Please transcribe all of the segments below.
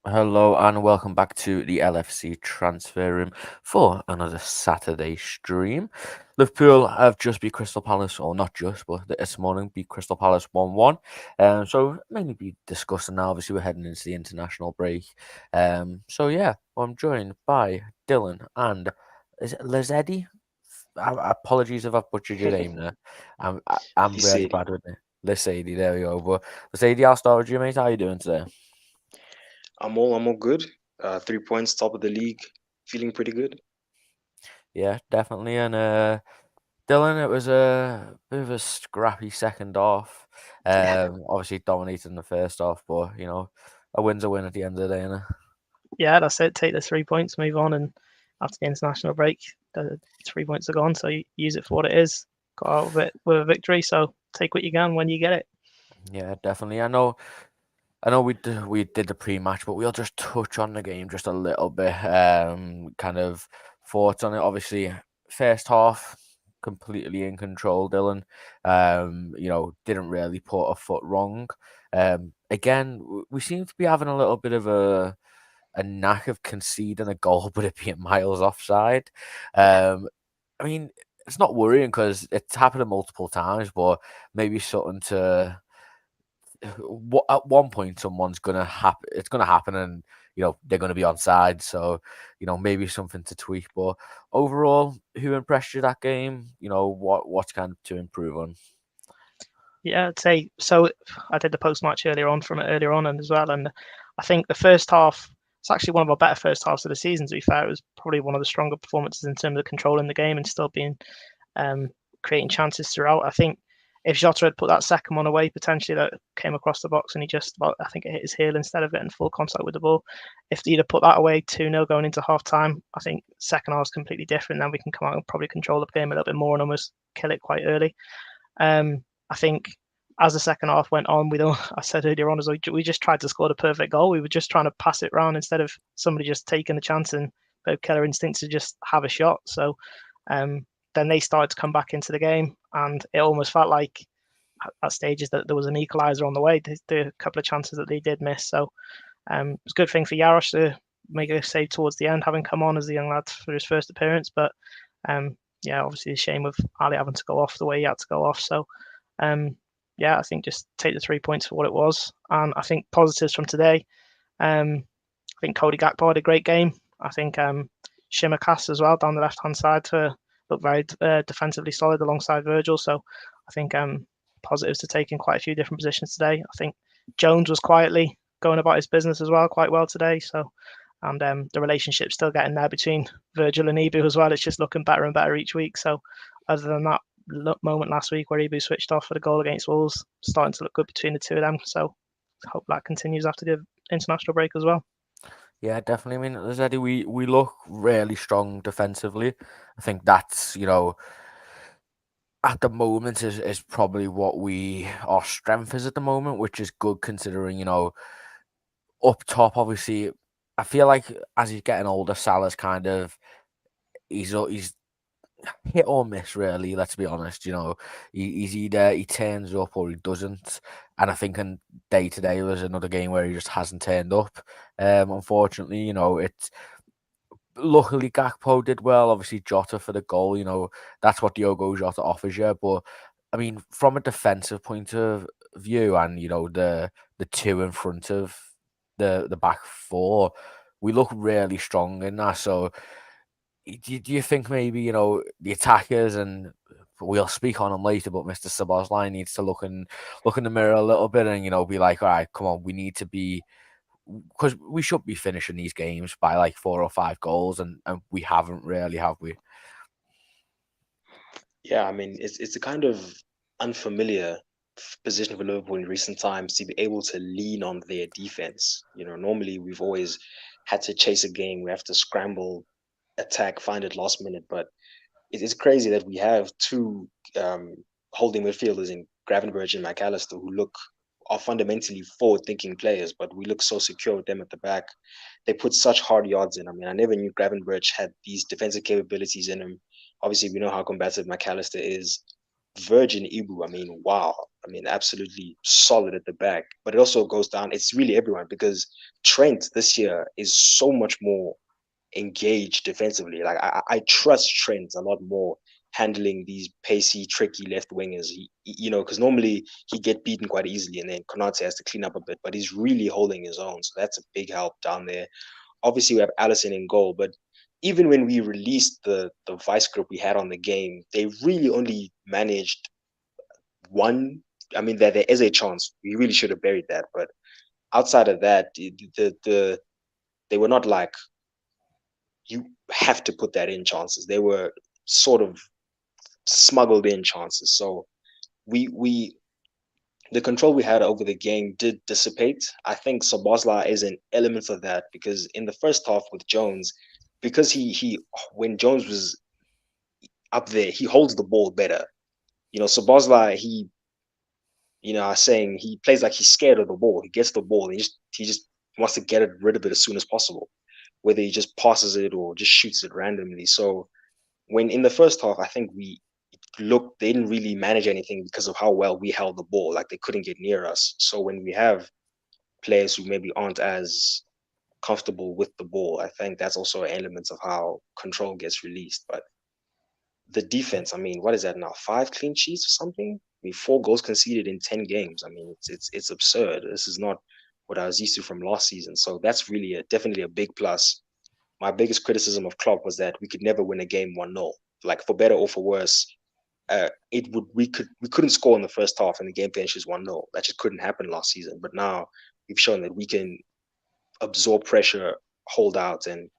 Hello and welcome back to the LFC transfer room for another Saturday stream. Liverpool have just beat Crystal Palace, or not just, but this morning beat Crystal Palace 1-1. So mainly be discussing now. Obviously, we're heading into the international break. I'm joined by Dylan and is it Lazedi? Apologies if I've butchered your name there. I'm really Lisedi. bad with it. Lazedi, there we go. But Lazedi, I'll start with you, mate. How are you doing today? I'm all good. 3 points, top of the league. Feeling pretty good. Yeah, definitely. And Dylan, it was a bit of a scrappy second half. Obviously dominating the first half, but a win's a win at the end of the day, innit? Yeah, that's it. Take the 3 points, move on, and after the international break, the 3 points are gone. So you use it for what it is. Got out of it with a victory. So take what you can when you get it. Yeah, definitely. I know we did the pre-match, but we'll just touch on the game just a little bit. Kind of thoughts on it. Obviously, first half completely in control. Dylan, didn't really put a foot wrong. Again, we seem to be having a little bit of a knack of conceding a goal, but it being miles offside. Um, I mean, it's not worrying because it's happened multiple times, but maybe something to at one point someone's gonna happen. It's gonna happen, and they're gonna be on side. So maybe something to tweak. But overall, who impressed you that game? What's kind of to improve on? Yeah, I'd say so. I did the post match earlier on from it earlier on and as well, and I think the first half. It's actually one of our better first halves of the season. To be fair, it was probably one of the stronger performances in terms of controlling the game and still being um, creating chances throughout. I think if Jota had put that second one away, potentially that came across the box and he just, I think it hit his heel instead of getting full contact with the ball. If he'd have put that away 2-0 going into half time, I think second half is completely different. Then we can come out and probably control the game a little bit more and almost kill it quite early. I think as the second half went on, I said earlier on, as we just tried to score the perfect goal. We were just trying to pass it around instead of somebody just taking a chance and killer instincts to just have a shot. So um, then they started to come back into the game, and it almost felt like at stages that there was an equaliser on the way. The couple of chances that they did miss. So it's a good thing for Jaros to make a save towards the end, having come on as a young lad for his first appearance. But yeah, obviously a shame of Ali having to go off the way he had to go off. So um, yeah, I think just take the 3 points for what it was. And I think positives from today. I think Cody Gakpo had a great game. I think Shimmercast as well down the left hand side to look very defensively solid alongside Virgil. So I think positives to take in quite a few different positions today. I think Jones was quietly going about his business as well quite well today. So and the relationship's still getting there between Virgil and Ibu as well. It's just looking better and better each week. So other than that moment last week where Ibu switched off for the goal against Wolves, starting to look good between the two of them. So hope that continues after the international break as well. Yeah, definitely. I mean, as Eddie, we look really strong defensively. I think that's at the moment is probably what our strength is at the moment, which is good considering up top. Obviously, I feel like as he's getting older, Salah's kind of he's hit or miss, really. Let's be honest. He's either he turns up or he doesn't. And I think in day to day was another game where he just hasn't turned up. Unfortunately, it's luckily Gakpo did well. Obviously, Jota for the goal. That's what Diogo Jota offers you. But I mean, from a defensive point of view, and the two in front of the back four, we look really strong in that. So do you think maybe the attackers, and we'll speak on them later, but Mr. Szoboszlai needs to look in the mirror a little bit and be like, all right, come on, we need to be, because we should be finishing these games by like 4 or 5 goals, and we haven't really, have we? Yeah, I mean, it's a kind of unfamiliar position for Liverpool in recent times to be able to lean on their defense. Normally we've always had to chase a game. We have to scramble, attack, find it last minute. But it's crazy that we have two holding midfielders in Gravenberch and McAllister who are fundamentally forward-thinking players, but we look so secure with them at the back. They put such hard yards in. I mean, I never knew Gravenberch had these defensive capabilities in him. Obviously, we know how combative McAllister is. Virgil and Ibu, I mean, wow. I mean, absolutely solid at the back. But it also goes down, it's really everyone, because Trent this year is so much more engaged defensively. Like I trust Trent a lot more handling these pacey, tricky left wingers. Because normally he get beaten quite easily, and then Konate has to clean up a bit. But he's really holding his own, so that's a big help down there. Obviously, we have Alisson in goal, but even when we released the vice grip we had on the game, they really only managed one. I mean, there is a chance. We really should have buried that, but outside of that, they were not like you have to put that in chances. They were sort of smuggled in chances. So we the control we had over the game did dissipate. I think Szoboszlai is an element of that, because in the first half with Jones, because he when Jones was up there, he holds the ball better. Szoboszlai, saying he plays like he's scared of the ball. He gets the ball, and he just wants to get rid of it as soon as possible, whether he just passes it or just shoots it randomly. So when in the first half, I think they didn't really manage anything because of how well we held the ball. Like, they couldn't get near us. So when we have players who maybe aren't as comfortable with the ball, I think that's also an element of how control gets released. But the defense, I mean, what is that now? 5 clean sheets or something? I mean, 4 goals conceded in 10 games. I mean, it's absurd. This is not what I was used to from last season. So that's really definitely a big plus. My biggest criticism of Klopp was that we could never win a game 1-0. Like, for better or for worse, we couldn't score in the first half and the game finishes 1-0. That just couldn't happen last season. But now we've shown that we can absorb pressure, hold out, and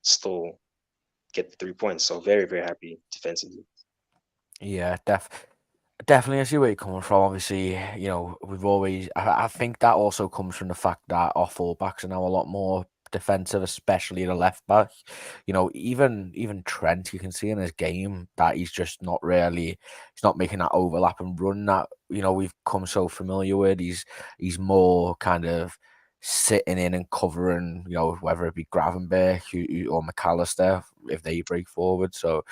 still get the 3 points. So very, very happy defensively. Yeah, definitely. I see where you're coming from. Obviously, we've always. I think that also comes from the fact that our fullbacks are now a lot more defensive, especially the left back. Even Trent, you can see in his game that he's just not really. He's not making that overlap and run that we've come so familiar with. He's more kind of sitting in and covering. Whether it be Gravenberch or McAllister if they break forward. So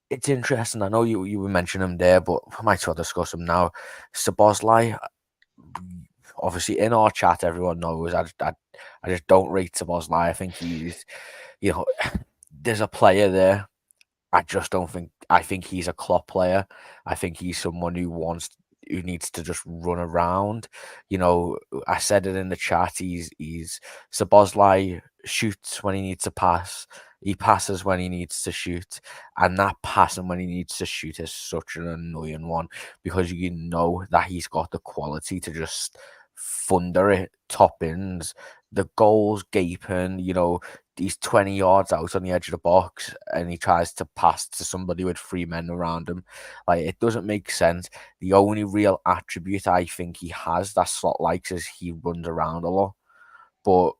it's interesting. I know you were mentioning him there, but I might as well discuss him now. Szoboszlai, obviously in our chat, everyone knows I just don't rate Szoboszlai. I think he's, there's a player there. I just don't think. I think he's a Klopp player. I think he's someone who needs to just run around. I said it in the chat. He's Szoboszlai shoots when he needs to pass. He passes when he needs to shoot, and that passing when he needs to shoot is such an annoying one, because you know that he's got the quality to just thunder it top ends. The goal's gaping, he's 20 yards out on the edge of the box and he tries to pass to somebody with 3 men around him. Like, it doesn't make sense. The only real attribute I think he has that Slot likes is he runs around a lot. But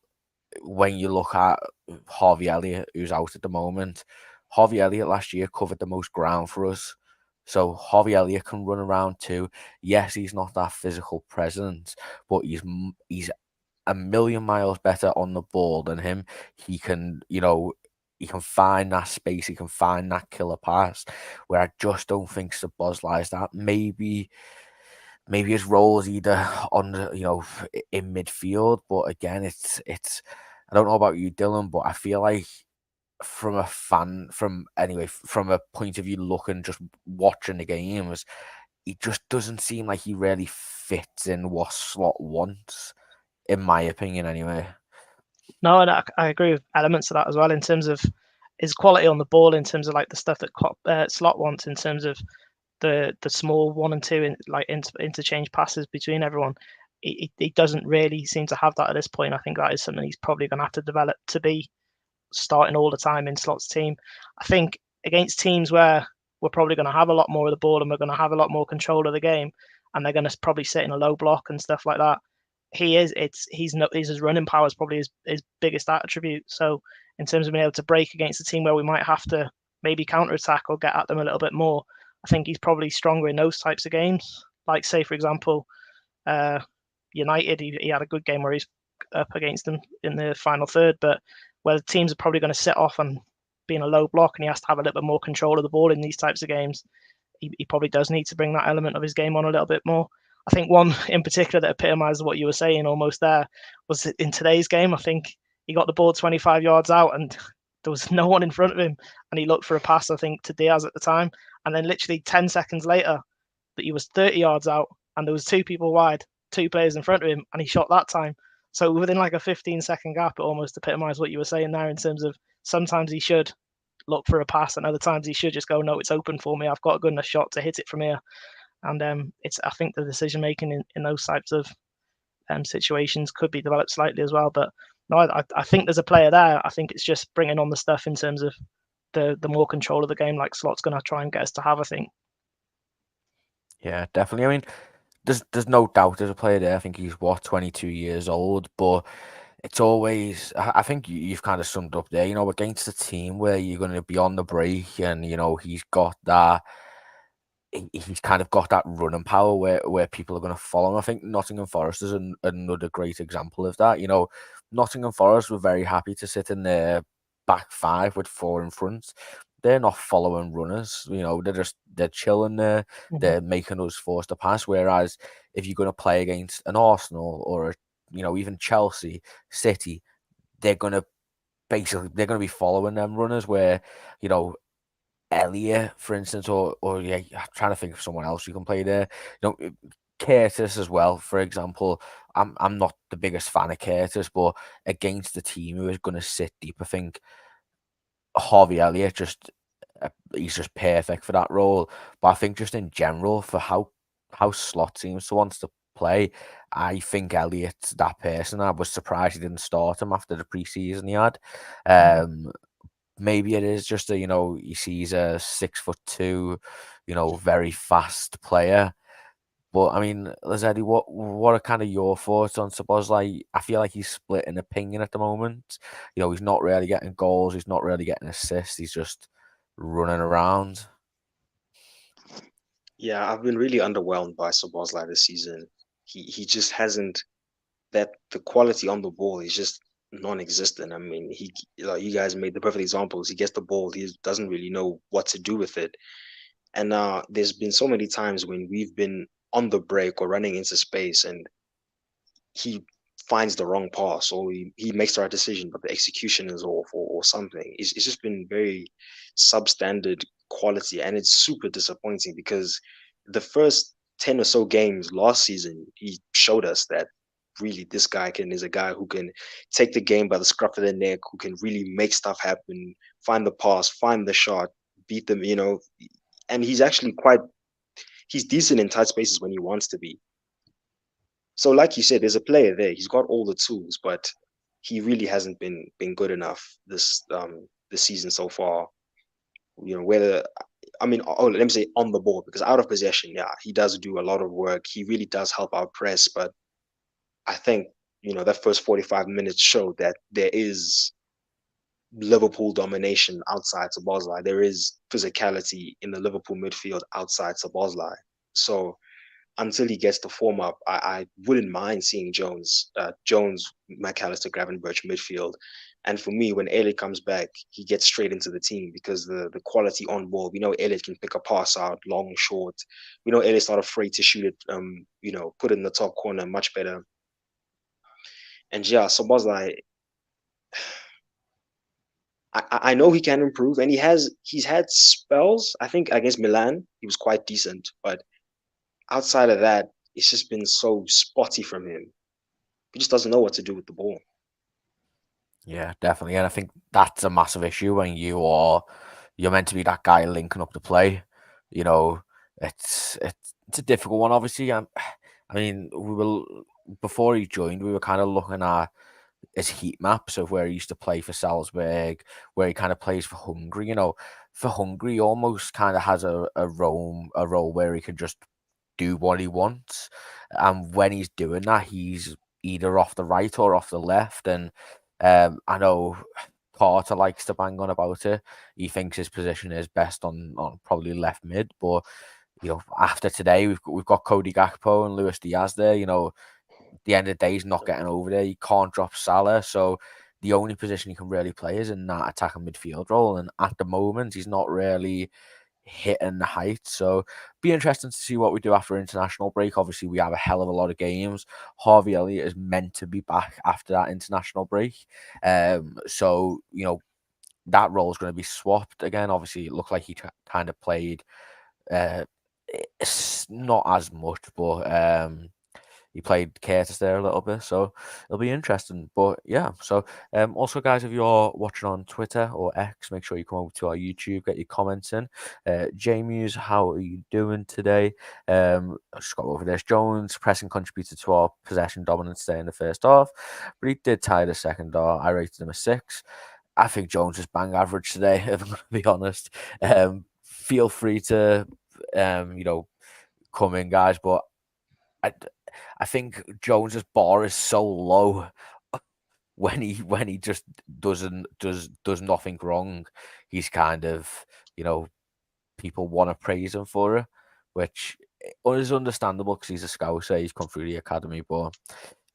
when you look at Harvey Elliott, who's out at the moment, Harvey Elliott last year covered the most ground for us. So Harvey Elliott can run around too. Yes, he's not that physical presence, but he's a million miles better on the ball than him. He can, he can find that space. He can find that killer pass, where I just don't think Szoboszlai is that. Maybe his role is either on the, in midfield, but again, it's. I don't know about you, Dylan, but I feel like from a point of view, looking, just watching the games, he just doesn't seem like he really fits in what Slot wants, in my opinion, anyway. No, and I agree with elements of that as well, in terms of his quality on the ball, in terms of like the stuff that Slot wants, in terms of the small 1 and 2 interchange passes between everyone. He doesn't really seem to have that at this point. I think that is something he's probably going to have to develop to be starting all the time in Slot's team. I think against teams where we're probably going to have a lot more of the ball and we're going to have a lot more control of the game, and they're going to probably sit in a low block and stuff like that, his running power is probably his biggest attribute. So in terms of being able to break against a team where we might have to maybe counter attack or get at them a little bit more, I think he's probably stronger in those types of games. Like, say, for example, United, he had a good game where he's up against them in the final third, but where the teams are probably going to sit off and be in a low block and he has to have a little bit more control of the ball in these types of games, he probably does need to bring that element of his game on a little bit more. I think one in particular that epitomised what you were saying almost there was in today's game. I think he got the ball 25 yards out and there was no one in front of him, and he looked for a pass, I think, to Diaz at the time, and then literally 10 seconds later that he was 30 yards out and there was two people wide, two players in front of him, and he shot that time. So within like a 15-second gap, it almost epitomised what you were saying there in terms of sometimes he should look for a pass and other times he should just go, no, it's open for me. I've got a good enough shot to hit it from here. And I think the decision making in those types of situations could be developed slightly as well. But no, I think there's a player there. I think it's just bringing on the stuff in terms of the more control of the game, like Slot's going to try and get us to have, I think. Yeah, definitely. I mean, there's no doubt there's a player there. I think he's 22 years old, but it's always, I think you've kind of summed up there, against a team where you're going to be on the break and, he's got that, he's kind of got that running power where people are going to follow him. I think Nottingham Forest is another great example of that. Nottingham Forest were very happy to sit in their back five with four in front. They're not following runners, they're chilling there. They're making us force to pass. Whereas if you're going to play against an Arsenal or even Chelsea, City, they're going to be following them runners where, Elliot, for instance, or yeah, I'm trying to think of someone else you can play there. Curtis as well, for example. I'm not the biggest fan of Curtis, but against the team who is going to sit deep, I think Harvey Elliott he's just perfect for that role. But I think just in general, for how Slot seems to want to play, I think Elliott's that person. I was surprised he didn't start him after the preseason he had. Maybe it is just he sees a 6'2", very fast player. But I mean, Lazzetti, what are kind of your thoughts on Szoboszlai? I feel like he's split in opinion at the moment. He's not really getting goals. He's not really getting assists. He's just running around. Yeah, I've been really underwhelmed by Szoboszlai this season. He just hasn't, that the quality on the ball is just non-existent. I mean, you guys made the perfect examples. He gets the ball, he doesn't really know what to do with it. And there's been so many times when we've been on the break or running into space and he finds the wrong pass or he makes the right decision, but the execution is off or something. It's just been very substandard quality, and it's super disappointing because the first 10 or so games last season, he showed us that really this guy is a guy who can take the game by the scruff of the neck, who can really make stuff happen, find the pass, find the shot, beat them, and he's actually he's decent in tight spaces when he wants to be. So, like you said, there's a player there. He's got all the tools, but he really hasn't been good enough this season so far. Let me say on the ball, because out of possession, yeah, he does do a lot of work. He really does help our press, but I think that first 45 minutes showed that there is Liverpool domination outside Szoboszlai. There is physicality in the Liverpool midfield outside Szoboszlai. So until he gets the form up, I wouldn't mind seeing Jones, McAllister, Gravenberch midfield. And for me, when Elliot comes back, he gets straight into the team because the quality on ball. We know Elliot can pick a pass out, long, short. We know Elliot's not afraid to shoot it, put it in the top corner much better. And yeah, Szoboszlai, I know he can improve, and he's had spells. I think against Milan, he was quite decent, but outside of that, it's just been so spotty from him. He just doesn't know what to do with the ball. Yeah, definitely. And I think that's a massive issue when you're meant to be that guy linking up the play. It's a difficult one, obviously. I mean, before he joined, we were kind of looking at his heat maps of where he used to play for Salzburg, where he kind of plays for Hungary. For Hungary, he almost kind of has a role where he can just do what he wants. And when he's doing that, he's either off the right or off the left. And I know Carter likes to bang on about it. He thinks his position is best on probably left mid. But, after today, we've got Cody Gakpo and Luis Diaz there. At the end of the day, he's not getting over there. He can't drop Salah. So the only position he can really play is in that attacking midfield role. And at the moment, he's not really hitting the height. So be interesting to see what we do after international break. Obviously, we have a hell of a lot of games. Harvey Elliott is meant to be back after that international break. So, that role is going to be swapped again. Obviously, it looked like he kind of played it's not as much, but he played Curtis there a little bit, so it'll be interesting. But yeah, so also, guys, if you're watching on Twitter or X, make sure you come over to our YouTube, get your comments in. Jamie's, how are you doing today? I just got over this. Jones, pressing contributed to our possession dominance today in the first half, but he did tie the second half. I rated him a 6. I think Jones is bang average today, if I'm going to be honest. Feel free to, come in, guys, but I think Jones's bar is so low when he just does nothing wrong. He's kind of, people want to praise him for it, which is understandable because he's a scouser. He's come through the academy, but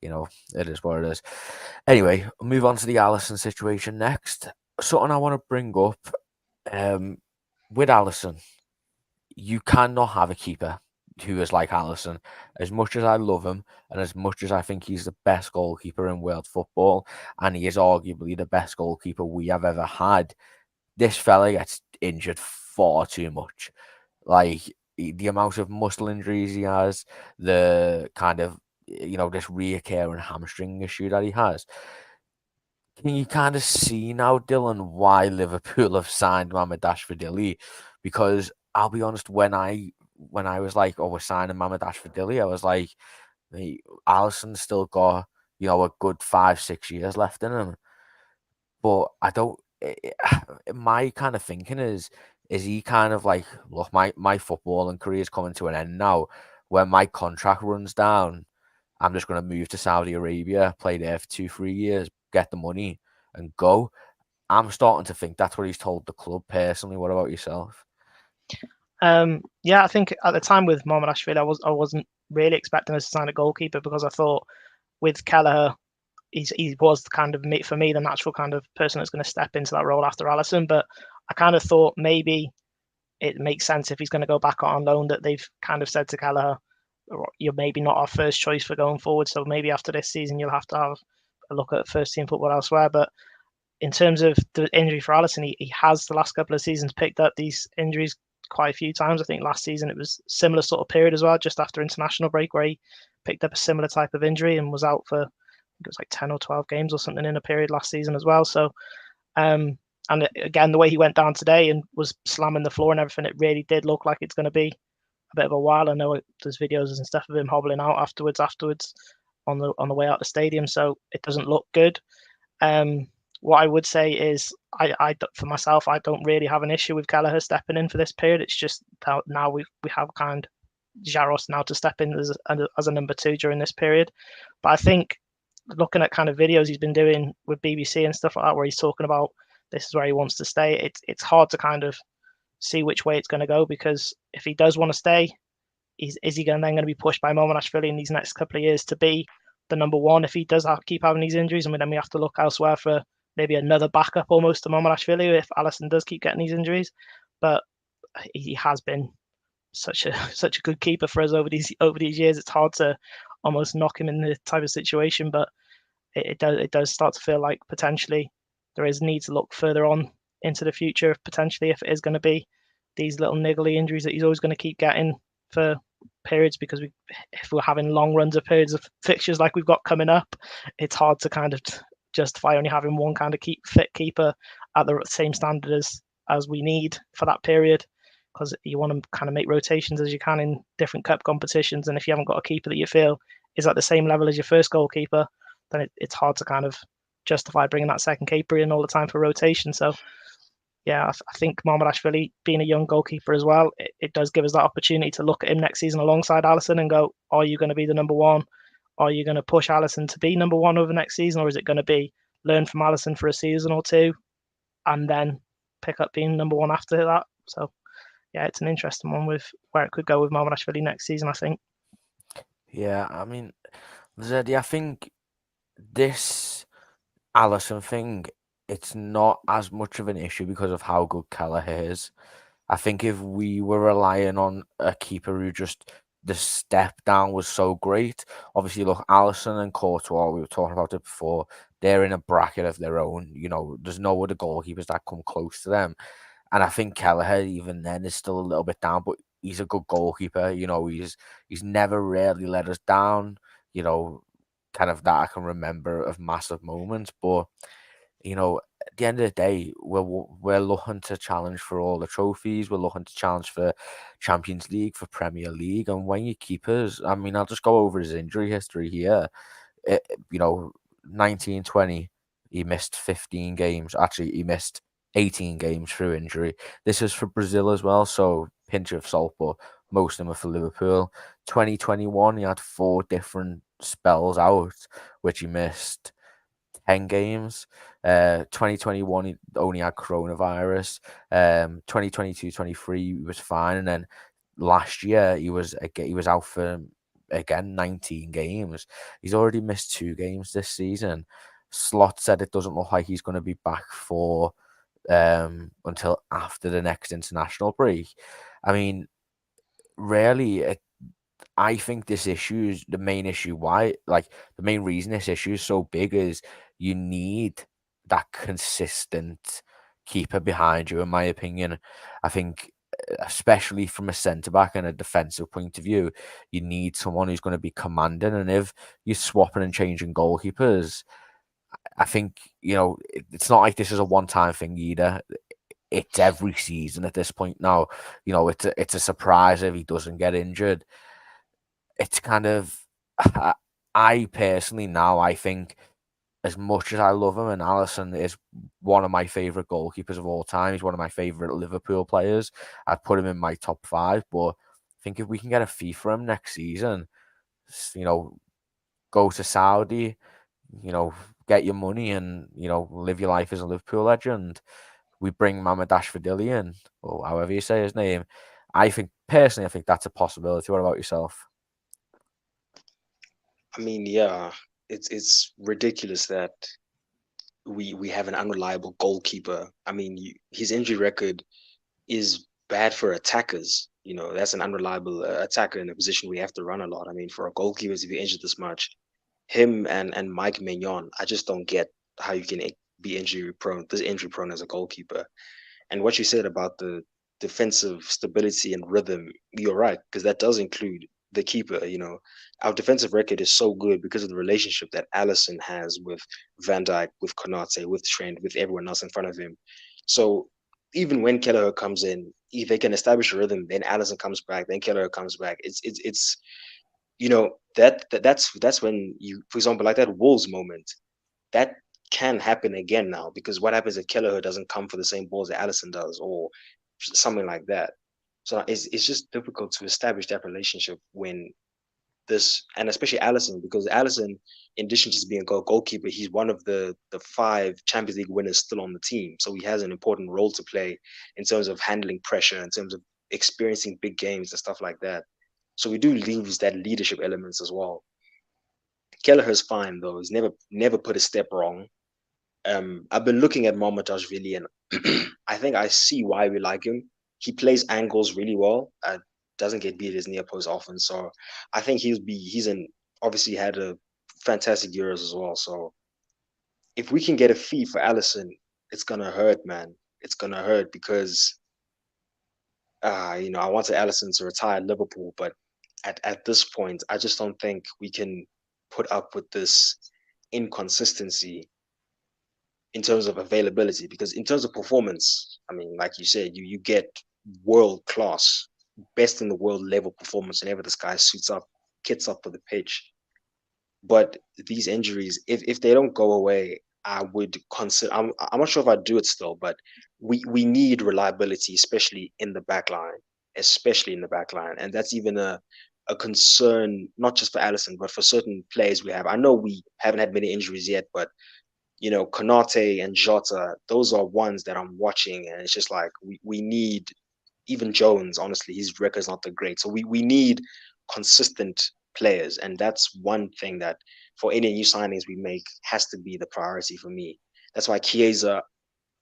it is what it is. Anyway, I'll move on to the Alisson situation next. Something I want to bring up with Alisson, you cannot have a keeper who is like Alisson. As much as I love him and as much as I think he's the best goalkeeper in world football, and he is arguably the best goalkeeper we have ever had, this fella gets injured far too much. Like, the amount of muscle injuries he has, the kind of, this reoccurring hamstring issue that he has. Can you kind of see now, Dylan, why Liverpool have signed Mamardashvili? Because I'll be honest, when I was like, "Oh, we're signing Mamardashvili," I was like, "Mate, Alisson's still got a good 5-6 years left in him." But I don't. My kind of thinking is he kind of like, look, my footballing career is coming to an end now. When my contract runs down, I'm just going to move to Saudi Arabia, play there for 2-3 years, get the money, and go. I'm starting to think that's what he's told the club personally. What about yourself? Yeah, I think at the time with Marmoush, I wasn't really expecting us to sign a goalkeeper because I thought with Kelleher, he was kind of, for me, the natural kind of person that's going to step into that role after Alisson. But I kind of thought maybe it makes sense if he's going to go back on loan that they've kind of said to Kelleher, you're maybe not our first choice for going forward. So maybe after this season, you'll have to have a look at first team football elsewhere. But in terms of the injury for Alisson, he has the last couple of seasons picked up these injuries quite a few times. I think last season it was similar sort of period as well, just after international break, where he picked up a similar type of injury and was out for, I think it was like 10 or 12 games or something in a period last season as well. So, and again, the way he went down today and was slamming the floor and everything, it really did look like it's going to be a bit of a while. I know there's videos and stuff of him hobbling out afterwards on the way out the stadium, so it doesn't look good. What I would say is, I for myself, I don't really have an issue with Kelleher stepping in for this period. It's just that now we have kind of Jaros now to step in as a number 2 during this period. But I think looking at kind of videos he's been doing with BBC and stuff like that, where he's talking about this is where he wants to stay, it's hard to kind of see which way it's going to go, because if he does want to stay, is he then going to be pushed by Mamardashvili in these next couple of years to be the number 1 if he does keep having these injuries? I mean, then we have to look elsewhere for maybe another backup almost to Mamardashvili if Alisson does keep getting these injuries. But he has been such a good keeper for us over these years. It's hard to almost knock him in the type of situation, but it does start to feel like potentially there is need to look further on into the future, potentially, if it is going to be these little niggly injuries that he's always going to keep getting for periods, because if we're having long runs of periods of fixtures like we've got coming up, it's hard to kind of justify only having one kind of fit keeper at the same standard as we need for that period, because you want to kind of make rotations as you can in different cup competitions. And if you haven't got a keeper that you feel is at the same level as your first goalkeeper, then it's hard to kind of justify bringing that second keeper in all the time for rotation. So yeah, I think Mamardashvili being a young goalkeeper as well, it does give us that opportunity to look at him next season alongside Alisson and go, are you going to be the number 1? Are you going to push Alisson to be number 1 over next season? Or is it going to be learn from Alisson for a season or 2 and then pick up being number 1 after that? So yeah, it's an interesting one with where it could go with Mamardashvili next season, I think. Yeah, I mean, Zeddy, I think this Alisson thing, it's not as much of an issue because of how good Kelleher is. I think if we were relying on a keeper who just the step down was so great, obviously look, Alisson and Courtois, we were talking about it before, they're in a bracket of their own. You know, there's no other goalkeepers that come close to them. And I think Kelleher, even then, is still a little bit down, but he's a good goalkeeper. You know, he's never really let us down. You know, kind of that I can remember of massive moments. But you know, at the end of the day, we're looking to challenge for all the trophies. We're looking to challenge for Champions League, for Premier League, and when you keepers, I mean, I'll just go over his injury history here. You know, 1920, he missed 15 games. Actually, he missed 18 games through injury. This is for Brazil as well, so pinch of salt, but most of them are for Liverpool. 2021, he had 4 different spells out, which he missed 10 games. 2021, he only had coronavirus. 2022-23, he was fine, and then last year he was out for again 19 games. He's already missed 2 games this season. Slot said it doesn't look like he's going to be back for until after the next international break. I mean, really, I think this issue is the main issue. Why, like, the main reason this issue is so big is you need that consistent keeper behind you, in my opinion. I think, especially from a centre back and a defensive point of view, you need someone who's going to be commanding. And if you're swapping and changing goalkeepers, I think, you know, it's not like this is a one-time thing either. It's every season at this point now. You know, it's a surprise if he doesn't get injured. It's kind of, I personally now, I think, as much as I love him, and Alisson is one of my favourite goalkeepers of all time. He's one of my favourite Liverpool players. I'd put him in my top 5, but I think if we can get a fee for him next season, you know, go to Saudi, you know, get your money and, you know, live your life as a Liverpool legend. We bring Mamardashvili in, or however you say his name. I think, personally, I think that's a possibility. What about yourself? I mean, yeah, it's ridiculous that we have an unreliable goalkeeper. I mean, his injury record is bad for attackers. You know, that's an unreliable attacker in a position we have to run a lot. I mean, for a goalkeeper to be injured this much, him and Mike Mignon, I just don't get how you can be injury prone as a goalkeeper. And what you said about the defensive stability and rhythm, you're right, because that does include the keeper. You know, our defensive record is so good because of the relationship that Alisson has with Van Dijk, with Konate, with Trent, with everyone else in front of him. So even when Kelleher comes in, if they can establish a rhythm, then Alisson comes back, then Kelleher comes back. It's you know that's when you, for example, like that Wolves moment, that can happen again now, because what happens if Kelleher doesn't come for the same balls that Alisson does, or something like that. So it's just difficult to establish that relationship when this, and especially Alisson, because Alisson, in addition to being a goalkeeper, he's one of the 5 Champions League winners still on the team. So he has an important role to play in terms of handling pressure, in terms of experiencing big games and stuff like that. So we do lose that leadership elements as well. Kelleher's fine though. He's never put a step wrong. I've been looking at Marmoush, and I think I see why we like him. He plays angles really well. Doesn't get beat his near post often, so I think he's in, obviously had a fantastic Euros as well. So if we can get a fee for Alisson, it's gonna hurt, man. It's gonna hurt because you know, I wanted Alisson to retire at Liverpool, but at this point, I just don't think we can put up with this inconsistency in terms of availability, because in terms of performance, I mean, like you said, you get world class, best in the world level performance whenever this guy suits up, kits up for the pitch. But these injuries, if they don't go away, I would consider. I'm not sure if I'd do it still, but we need reliability, especially in the back line, and that's even a concern not just for Alisson, but for certain players we have. I know we haven't had many injuries yet, but you know, Konate and Jota, those are ones that I'm watching, and it's just like we need, even Jones, honestly, his record's not that great. So we need consistent players, and that's one thing that for any new signings we make has to be the priority for me. That's why Chiesa,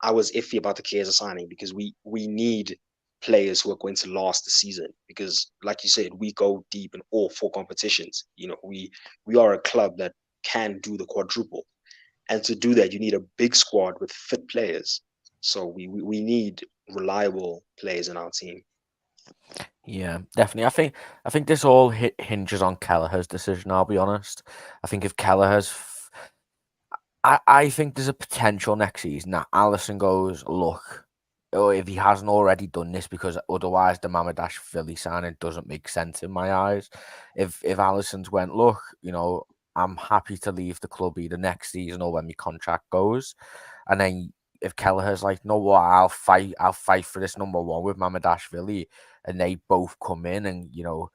I was iffy about the Chiesa signing, because we need players who are going to last the season, because like you said, we go deep in all 4 competitions. You know, we are a club that can do the quadruple, and to do that you need a big squad with fit players. So we need reliable players in our team. Yeah, definitely. I think this all hinges on Kelleher's decision. I'll be honest. I think if I think there's a potential next season that Alisson goes, look, or if he hasn't already done this, because otherwise the Mamardashvili signing doesn't make sense in my eyes. If Alisson's went, look, you know, I'm happy to leave the club either next season or when my contract goes, and then if Kelleher's like, no, what, I'll fight for this number 1 with Mamardashvili, and they both come in, and you know,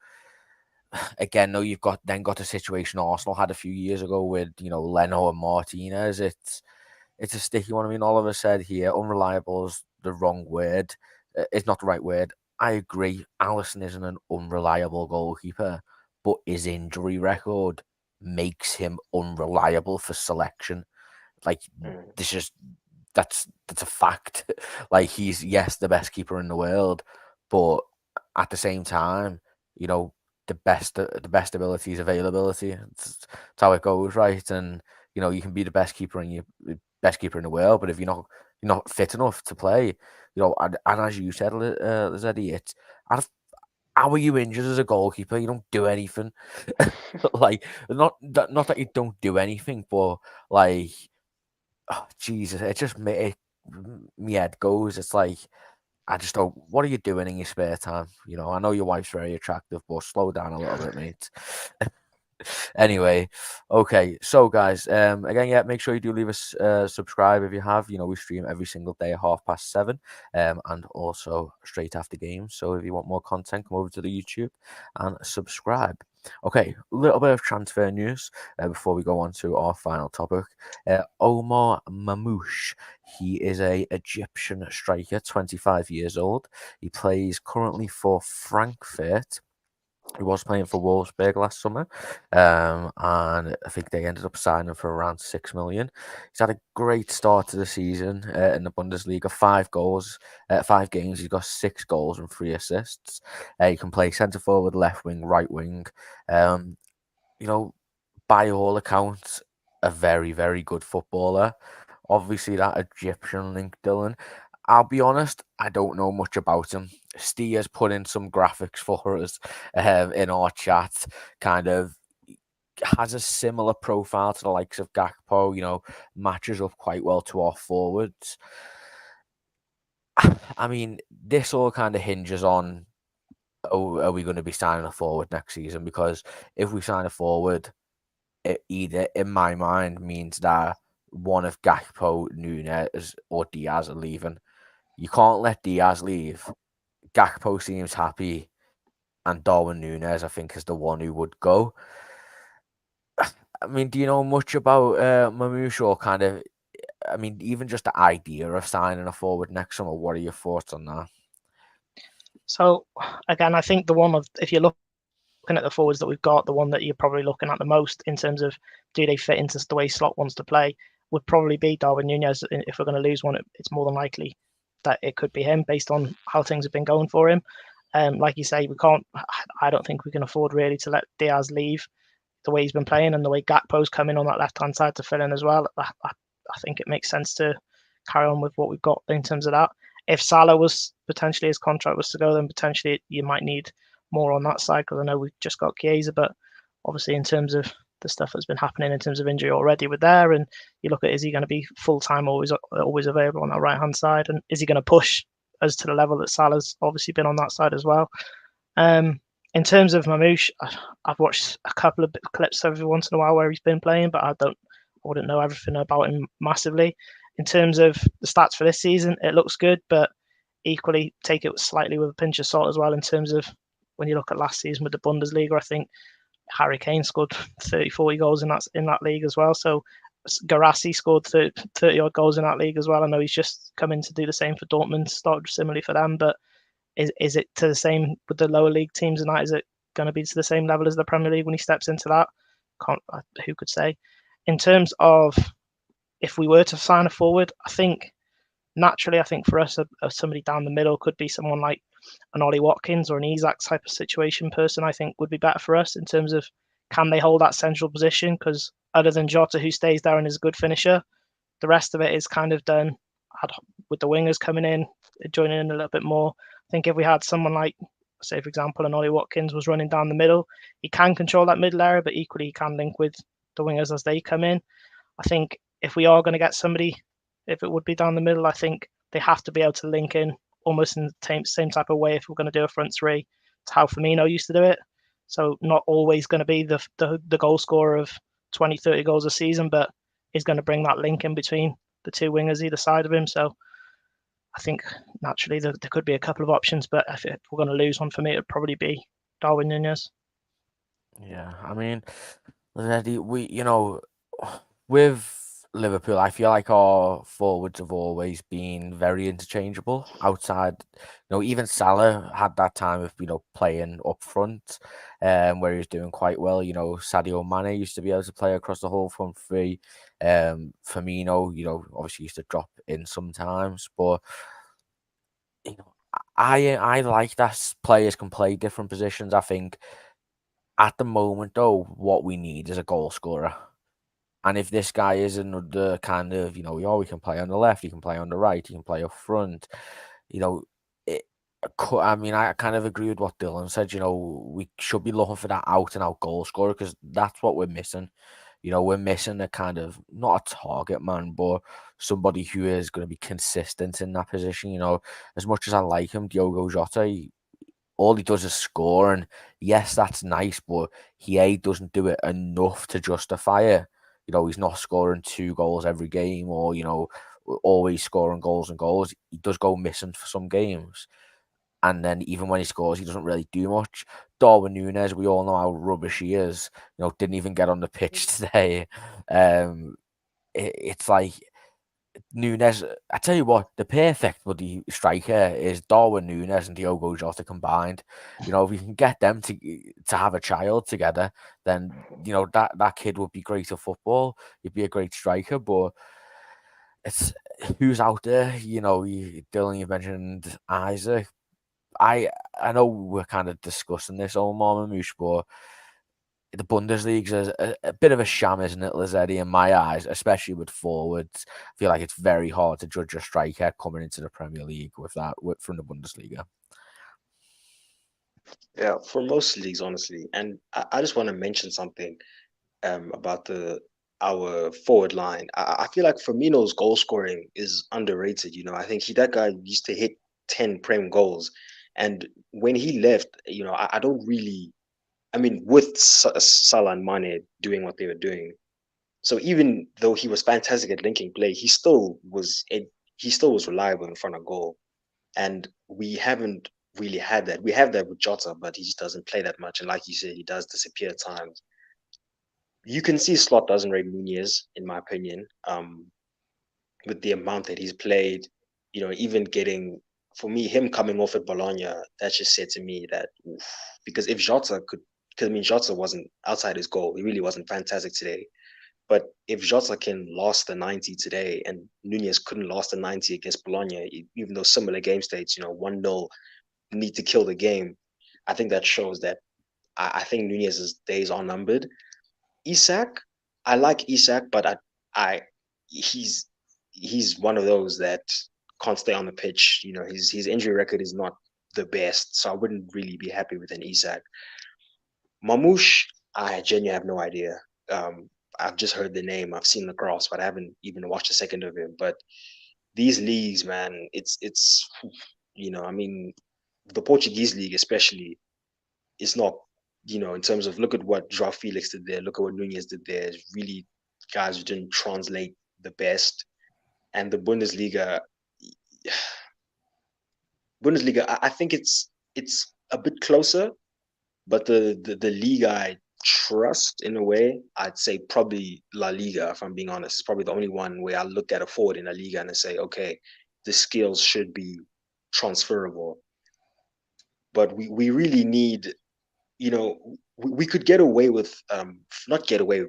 again, though, you've got a situation Arsenal had a few years ago with, you know, Leno and Martinez. It's a sticky one. I mean, Oliver said here, unreliable is the wrong word. It's not the right word. I agree. Alisson isn't an unreliable goalkeeper, but his injury record makes him unreliable for selection. Like, this is that's a fact. Like, he's, yes, the best keeper in the world, but at the same time, you know, the best ability is availability. It's how it goes, right? And you know, you can be the best keeper in the world, but if you're not fit enough to play, you know, and as you said, Zeddy, it's how are you injured as a goalkeeper? You don't do anything. Like, not that you don't do anything, but like, oh, Jesus, it just me head goes. It's like, I just don't. What are you doing in your spare time? You know, I know your wife's very attractive, but slow down a little bit, mate. Anyway, okay. So, guys, again, yeah, make sure you do leave us subscribe if you have. You know, we stream every single day at 7:30, and also straight after games. So, if you want more content, come over to the YouTube and subscribe. Okay, a little bit of transfer news before we go on to our final topic. Omar Marmoush. He is a Egyptian striker, 25 years old. He plays currently for Frankfurt. He was playing for Wolfsburg last summer, and I think they ended up signing for around 6 million. He's had a great start to the season in the Bundesliga. 5 goals, 5 games. He's got 6 goals and 3 assists. He can play centre forward, left wing, right wing. You know, by all accounts, a very, very good footballer. Obviously, that Egyptian link, Dylan. I'll be honest, I don't know much about him. Stia's put in some graphics for us in our chat, kind of has a similar profile to the likes of Gakpo, you know, matches up quite well to our forwards. I mean, this all kind of hinges on, are we going to be signing a forward next season? Because if we sign a forward, it either, in my mind, means that one of Gakpo, Nunez, or Diaz are leaving. You can't let Diaz leave. Gakpo seems happy, and Darwin Nunez, I think, is the one who would go. I mean, do you know much about Marmoush, or kind of, I mean, even just the idea of signing a forward next summer? What are your thoughts on that? So, again, I think if you're looking at the forwards that we've got, the one that you're probably looking at the most in terms of do they fit into the way Slot wants to play, would probably be Darwin Nunez. If we're going to lose one, it's more than likely that it could be him based on how things have been going for him. Like you say, I don't think we can afford really to let Diaz leave the way he's been playing and the way Gakpo's coming on that left-hand side to fill in as well. I think it makes sense to carry on with what we've got in terms of that. If Salah was potentially, his contract was to go, then potentially you might need more on that side, because I know we've just got Chiesa, but obviously in terms of the stuff that's been happening in terms of injury already with there, and you look at, is he going to be full-time always available on that right-hand side, and is he going to push us to the level that Salah's obviously been on that side as well? In terms of Marmoush, I've watched a couple of clips every once in a while where he's been playing, but I wouldn't know everything about him massively. In terms of the stats for this season, it looks good, but equally take it slightly with a pinch of salt as well. In terms of when you look at last season with the Bundesliga, I think Harry Kane scored 30, 40 goals in that league as well. So Garassi scored 30 odd goals in that league as well. I know he's just come in to do the same for Dortmund, started similarly for them, but is it to the same with the lower league teams, and that is it going to be to the same level as the Premier League when he steps into that? Who could say? In terms of if we were to sign a forward, I think naturally, for us, somebody down the middle could be someone like an Ollie Watkins or an Isak type of situation person, I think would be better for us in terms of can they hold that central position? Because other than Jota, who stays there and is a good finisher, the rest of it is kind of done with the wingers coming in, joining in a little bit more. I think if we had someone like, say, for example, an Ollie Watkins was running down the middle, he can control that middle area, but equally he can link with the wingers as they come in. I think if we are going to get somebody, if it would be down the middle, I think they have to be able to link in almost in the same type of way if we're going to do a front three to how Firmino used to do it. So not always going to be the goal scorer of 20, 30 goals a season, but is going to bring that link in between the two wingers either side of him. So I think naturally there could be a couple of options, but if we're going to lose one for me, it would probably be Darwin Nunez. Yeah, I mean, with Liverpool, I feel like our forwards have always been very interchangeable outside. Even Salah had that time of, playing up front, where he was doing quite well. Sadio Mane used to be able to play across the whole front three. Firmino, obviously used to drop in sometimes, but I like that players can play different positions. I think at the moment, though, what we need is a goal scorer. And if this guy is another kind of, we can play on the left, he can play on the right, he can play up front, I kind of agree with what Dylan said. We should be looking for that out and out goal scorer because that's what we're missing. We're missing a kind of not a target man, but somebody who is going to be consistent in that position. As much as I like him, Diogo Jota, all he does is score, and yes, that's nice, but he doesn't do it enough to justify it. He's not scoring 2 goals every game, or always scoring goals and goals. He does go missing for some games, and then even when he scores, he doesn't really do much. Darwin Nunez, we all know how rubbish he is. Didn't even get on the pitch today. It's like Nunez, I tell you what, the perfect bloody striker is Darwin Nunez and Diogo Jota combined. If we can get them to have a child together, then that kid would be great at football. He'd be a great striker, but it's who's out there. Dylan, you mentioned Isaac. I know we're kind of discussing this all Marmoush, but the Bundesliga is a bit of a sham, isn't it, Lazzetti, in my eyes, especially with forwards. I feel like it's very hard to judge a striker coming into the Premier League from the Bundesliga. Yeah, for most leagues, honestly. And I just want to mention something about our forward line. I feel like Firmino's goal scoring is underrated. I think that guy used to hit 10 Prem goals. And when he left, I don't really, with Salah and Mane doing what they were doing. So even though he was fantastic at linking play, he still was reliable in front of goal. And we haven't really had that. We have that with Jota, but he just doesn't play that much. And like you said, he does disappear at times. You can see Slot doesn't rate Nunez, in my opinion, with the amount that he's played. Even getting, for me, him coming off at Bologna, that just said to me that, oof, because if Jota Jota wasn't outside his goal. He really wasn't fantastic today. But if Jota can last the 90 today and Nunez couldn't last the 90 against Bologna, even though similar game states, 1-0, need to kill the game, I think that shows that I think Nunez's days are numbered. Isak, I like Isak, but he's one of those that can't stay on the pitch. His injury record is not the best, so I wouldn't really be happy with an Isak. Marmoush, I genuinely have no idea. I've just heard the name, I've seen the graphs, but I haven't even watched a second of him. But these leagues, man, it's the Portuguese league especially is not, in terms of look at what Joao Felix did there, look at what Nunez did there. It's really guys who didn't translate the best. And the Bundesliga, I think it's a bit closer, but the league I trust in a way, I'd say probably La Liga, if I'm being honest. It's probably the only one where I look at a forward in La Liga and I say, okay, the skills should be transferable. But we really need, we could get away with, not get away,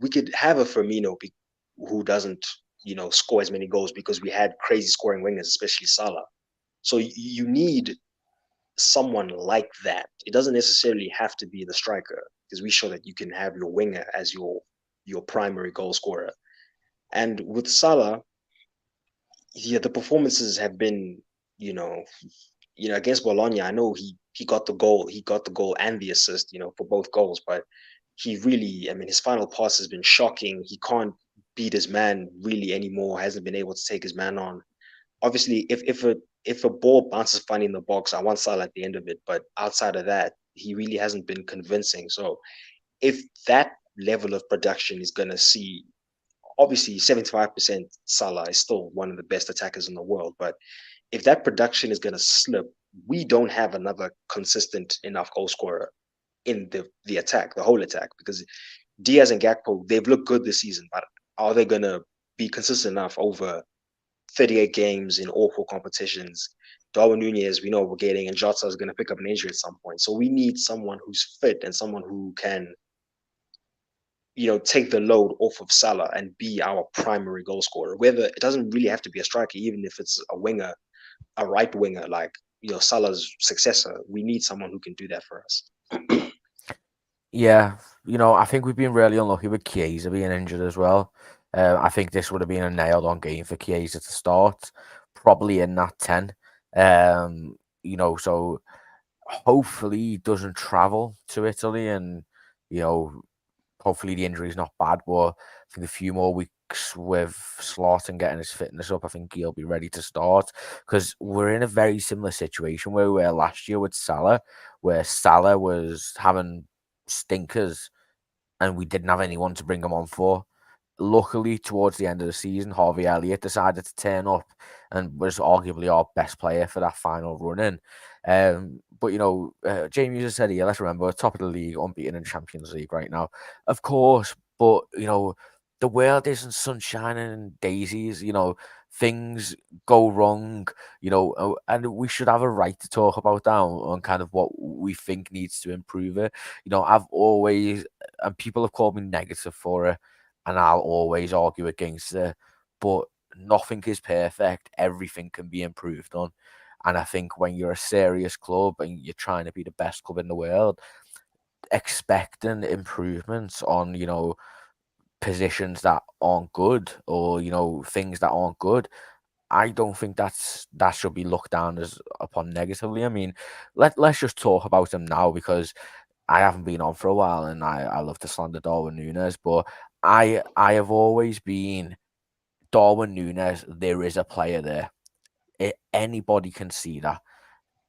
we could have a Firmino who doesn't, score as many goals because we had crazy scoring wingers, especially Salah. So you need someone like that. It doesn't necessarily have to be the striker, because we show that you can have your winger as your primary goal scorer. And with Salah, yeah, the performances have been, against Bologna. I know he got the goal and the assist, for both goals, but he really, I mean, his final pass has been shocking. He can't beat his man really anymore. Hasn't been able to take his man on. Obviously, if a ball bounces funny in the box, I want Salah at the end of it. But outside of that, he really hasn't been convincing. So if that level of production is going to see, obviously 75% Salah is still one of the best attackers in the world. But if that production is going to slip, we don't have another consistent enough goal scorer in the attack, the whole attack, because Diaz and Gakpo, they've looked good this season, but are they going to be consistent enough over 38 games in awful competitions? Darwin Nunez, we know we're getting, and Jota is going to pick up an injury at some point. So we need someone who's fit and someone who can, take the load off of Salah and be our primary goal scorer. Whether it doesn't really have to be a striker, even if it's a winger, a right winger, like, Salah's successor, we need someone who can do that for us. Yeah, I think we've been really unlucky with Chiesa being injured as well. I think this would have been a nailed-on game for Chiesa to start, probably in that 10. So hopefully he doesn't travel to Italy, and hopefully the injury is not bad. But I think a few more weeks with Slot and getting his fitness up, I think he'll be ready to start, because we're in a very similar situation where we were last year with Salah, where Salah was having stinkers and we didn't have anyone to bring him on for. Luckily, towards the end of the season, Harvey Elliott decided to turn up and was arguably our best player for that final run in. But Jamie just said here, let's remember, we're top of the league, unbeaten in Champions League right now. Of course, but the world isn't sunshine and daisies. Things go wrong, and we should have a right to talk about that on kind of what we think needs to improve it. I've always, and people have called me negative for it, and I'll always argue against it, but nothing is perfect. Everything can be improved on. And I think when you're a serious club and you're trying to be the best club in the world, expecting improvements on, positions that aren't good, or, things that aren't good, I don't think that should be looked down as upon negatively. I mean, let's just talk about them now, because I haven't been on for a while, and I love to slander Darwin Nunez, but I have always been Darwin Nunez. There is a player there. Anybody can see that.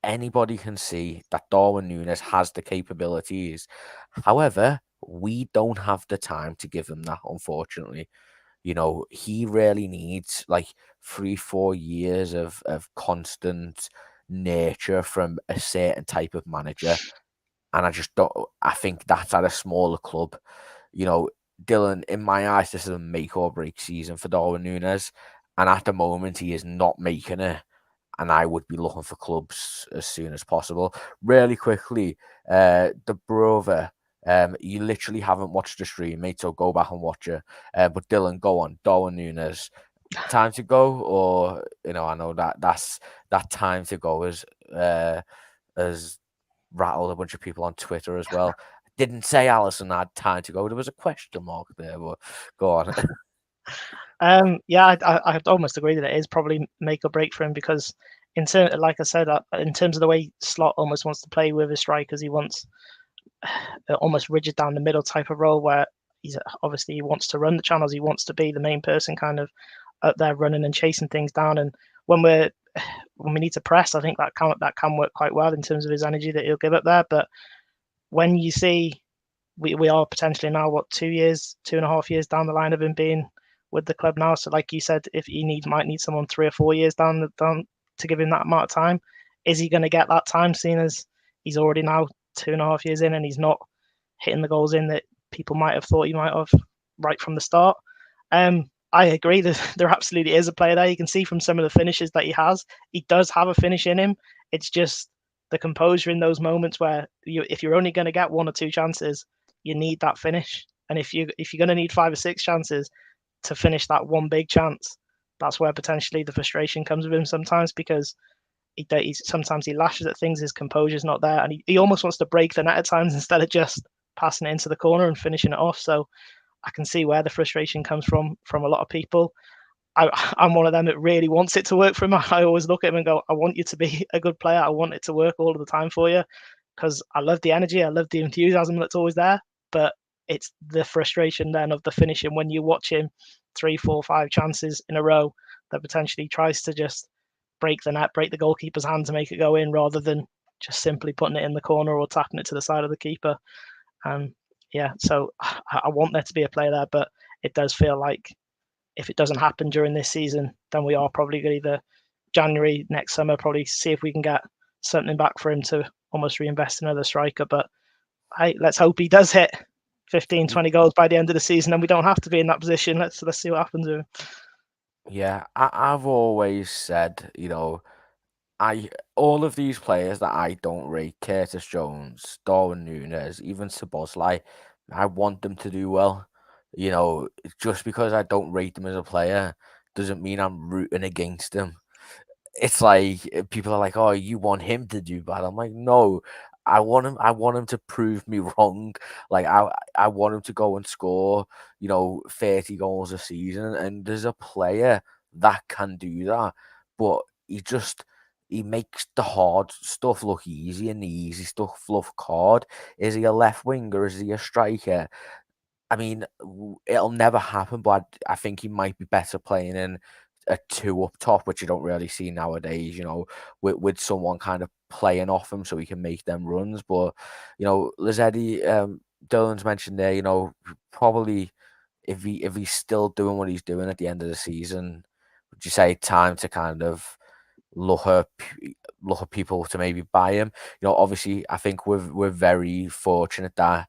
Anybody can see that Darwin Nunez has the capabilities. However, we don't have the time to give him that, unfortunately. He really needs like 3-4 years of constant nurture from a certain type of manager. And I think that's at a smaller club. Dylan, in my eyes, this is a make or break season for Darwin Nunez. And at the moment, he is not making it. And I would be looking for clubs as soon as possible. Really quickly, the brother, you literally haven't watched the stream, mate, so go back and watch it. But Dylan, go on. Darwin Nunez, time to go? Or, I know that time to go as rattled a bunch of people on Twitter as well. Didn't say Alisson had time to go. There was a question mark there, but go on. I'd almost agree that it is probably make or break for him, because like I said, in terms of the way Slot almost wants to play with his strikers, he wants almost rigid down the middle type of role, where he wants to run the channels, he wants to be the main person kind of up there running and chasing things down. And when we need to press, I think that can work quite well in terms of his energy that he'll give up there. But when you see we are potentially now 2.5 years down the line of him being with the club now, so like you said, if he might need someone 3 or 4 years down to give him that amount of time, is he going to get that time, seeing as he's already now 2.5 years in and he's not hitting the goals in that people might have thought he might have right from the start? I agree that there absolutely is a player there. You can see from some of the finishes that he has, he does have a finish in him. It's just the composure in those moments where if you're only going to get 1 or 2 chances, you need that finish. And if you're going to need 5 or 6 chances to finish that one big chance, that's where potentially the frustration comes with him sometimes, because sometimes he lashes at things. His composure's not there, and he almost wants to break the net at times instead of just passing it into the corner and finishing it off. So I can see where the frustration comes from a lot of people. I'm one of them that really wants it to work for him. I always look at him and go, I want you to be a good player. I want it to work all of the time for you because I love the energy. I love the enthusiasm that's always there. But it's the frustration then of the finishing when you watch him 3, 4, 5 chances in a row that potentially tries to just break the net, break the goalkeeper's hand to make it go in rather than just simply putting it in the corner or tapping it to the side of the keeper. Yeah, so I want there to be a player there, but it does feel like if it doesn't happen during this season, then we are probably going to either January next summer, probably see if we can get something back for him to almost reinvest in another striker. But let's hope he does hit 15, 20 goals by the end of the season, and we don't have to be in that position. Let's see what happens with him. Yeah, I've always said, all of these players that I don't rate, Curtis Jones, Darwin Nunez, even Szoboszlai, I want them to do well. Just because I don't rate them as a player doesn't mean I'm rooting against them. It's like people are like, "Oh, you want him to do bad?" I'm like, "No, I want him. I want him to prove me wrong. Like I want him to go and score, 30 goals a season. And there's a player that can do that, but he makes the hard stuff look easy and the easy stuff look hard. Is he a left winger? Is he a striker? I mean, it'll never happen, but I think he might be better playing in a 2 up top, which you don't really see nowadays, with someone kind of playing off him so he can make them runs. But, Lazzetti, Dylan's mentioned there, probably if he's still doing what he's doing at the end of the season, would you say time to kind of look at people to maybe buy him? Obviously, I think we're very fortunate that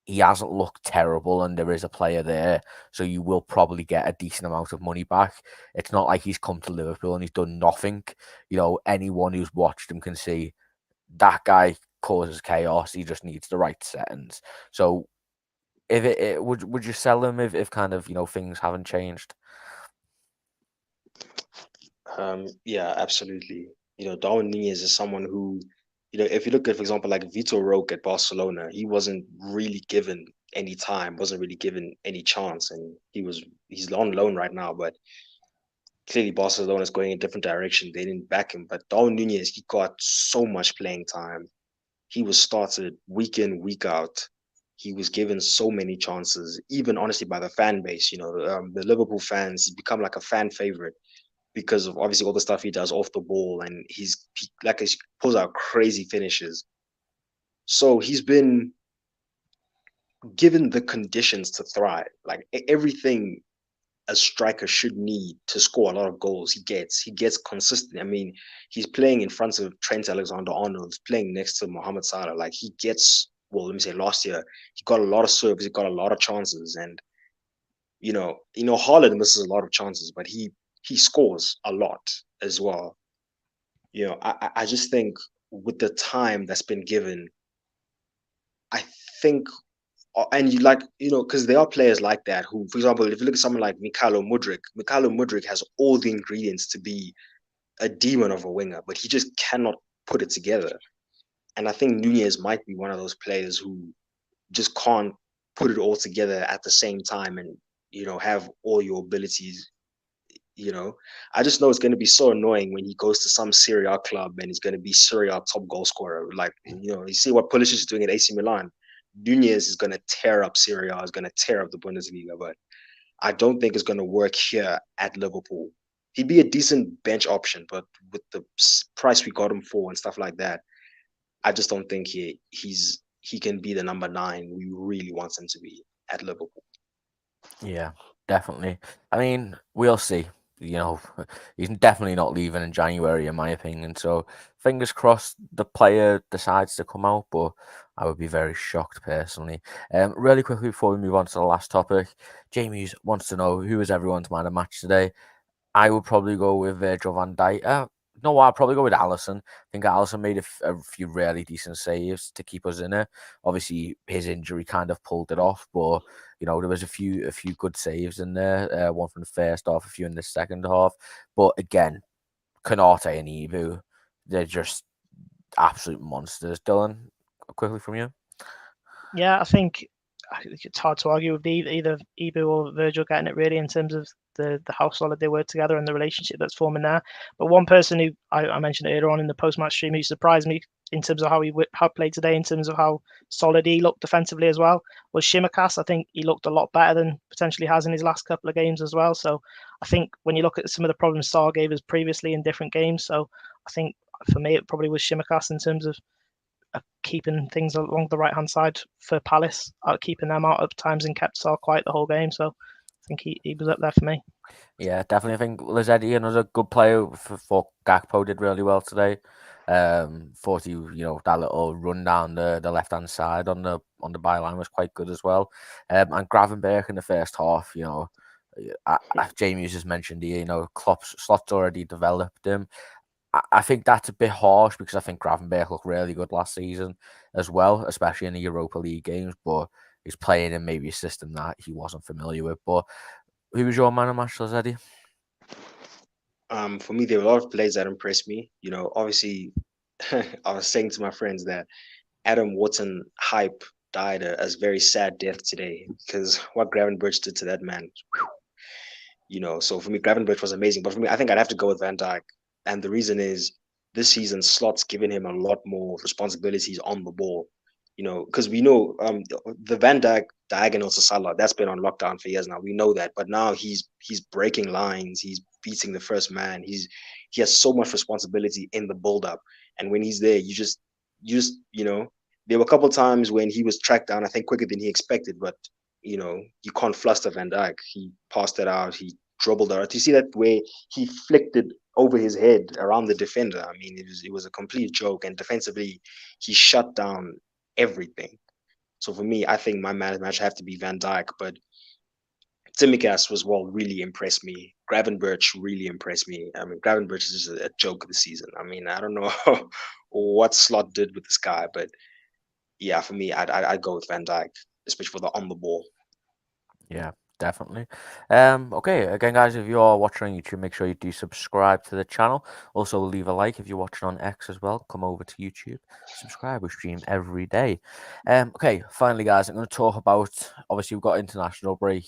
he hasn't looked terrible and there is a player there, so you will probably get a decent amount of money back. It's not like he's come to Liverpool and he's done nothing. Anyone who's watched him can see that guy causes chaos. He just needs the right settings. So if it would you sell him if kind of things haven't changed? Yeah, absolutely. Darwin Nunez is someone who, if you look at, for example, like Vitor Roque at Barcelona, he wasn't really given any time, wasn't really given any chance, and he's on loan right now. But clearly, Barcelona is going a different direction. They didn't back him, but Darwin Nunez, he got so much playing time. He was started week in, week out. He was given so many chances, even honestly by the fan base. The Liverpool fans. He's become like a fan favorite because of obviously all the stuff he does off the ball, and he pulls out crazy finishes. So he's been given the conditions to thrive, like everything a striker should need to score a lot of goals. He gets consistent. I mean, he's playing in front of Trent Alexander-Arnold, playing next to Mohamed Salah. Like he gets, well, let me say last year, he got a lot of serves, he got a lot of chances, and Haaland misses a lot of chances, but he scores a lot as well. I just think with the time that's been given, I think, and because there are players like that who, for example, if you look at someone like Mykhailo Mudryk has all the ingredients to be a demon of a winger, but he just cannot put it together. And I think Nunez might be one of those players who just can't put it all together at the same time and, have all your abilities. I just know it's going to be so annoying when he goes to some Serie A club and he's going to be Serie A top goal scorer. Like, you see what Pulisic is doing at AC Milan. Nunez is going to tear up Serie A, is going to tear up the Bundesliga, but I don't think it's going to work here at Liverpool. He'd be a decent bench option, but with the price we got him for and stuff like that, I just don't think he can be the number 9 we really want him to be at Liverpool. Yeah, definitely. I mean, we'll see. He's definitely not leaving in January, in my opinion. So fingers crossed the player decides to come out, but I would be very shocked personally. Really quickly before we move on to the last topic, Jamie wants to know who is everyone's man of match today. I would probably go with Virgil van Dijk. No, I'd probably go with Alisson. I think Alisson made a few really decent saves to keep us in it. Obviously, his injury kind of pulled it off, but there was a few good saves in there. One from the first half, a few in the second half. But again, Konate and Ibu, they're just absolute monsters. Dylan, quickly from you. Yeah, I think it's hard to argue with either Ibu or Virgil getting it really in terms of the how solid they were together and the relationship that's forming there. But one person who I mentioned earlier on in the post-match stream who surprised me in terms of how he played today, in terms of how solid he looked defensively as well, was Shimikas. I think he looked a lot better than potentially has in his last couple of games as well. So I think when you look at some of the problems Sarr gave us previously in different games, so I think for me it probably was Shimikas in terms of keeping things along the right-hand side for Palace, keeping them out at times and kept Sarr quiet the whole game. So I think he was up there for me. Yeah, definitely. I think Lazzetti, another good player for Gakpo, did really well today. Thought he, that little run down the left hand side on the byline was quite good as well. And Gravenberch in the first half, Jamie just mentioned here, Slot's already developed him. I think that's a bit harsh because I think Gravenberch looked really good last season as well, especially in the Europa League games. But he's playing in maybe a system that he wasn't familiar with. But who was your man of match, Eddie? For me, there were a lot of plays that impressed me. Obviously, I was saying to my friends that Adam Wharton hype died a very sad death today because what Gravenberch did to that man. So for me, Gravenberch was amazing. But for me, I think I'd have to go with Van Dijk. And the reason is this season, Slot's given him a lot more responsibilities on the ball. Because we know the Van Dijk diagonal to Salah, that's been on lockdown for years now. We know that. But now he's breaking lines. He's beating the first man. He has so much responsibility in the build-up. And when he's there, you just there were a couple of times when he was tracked down, I think, quicker than he expected. But you can't fluster Van Dijk. He passed it out. He dribbled out. You see that way he flicked it over his head around the defender. I mean, it was a complete joke. And defensively, he shut down everything. So for me, I think my man of the match have to be Van Dijk. But Tsimikas really impressed me. Gravenberch really impressed me. I mean, Gravenberch is just a joke this season. I mean, I don't know what Slot did with this guy, but yeah, for me, I'd go with Van Dijk, especially for the on the ball. Yeah, definitely. Okay, again, guys, if you're watching on YouTube, make sure you do subscribe to the channel. Also, leave a like if you're watching on X as well. Come over to YouTube, subscribe. We stream every day. Okay, finally, guys, I'm going to talk about. Obviously, we've got international break,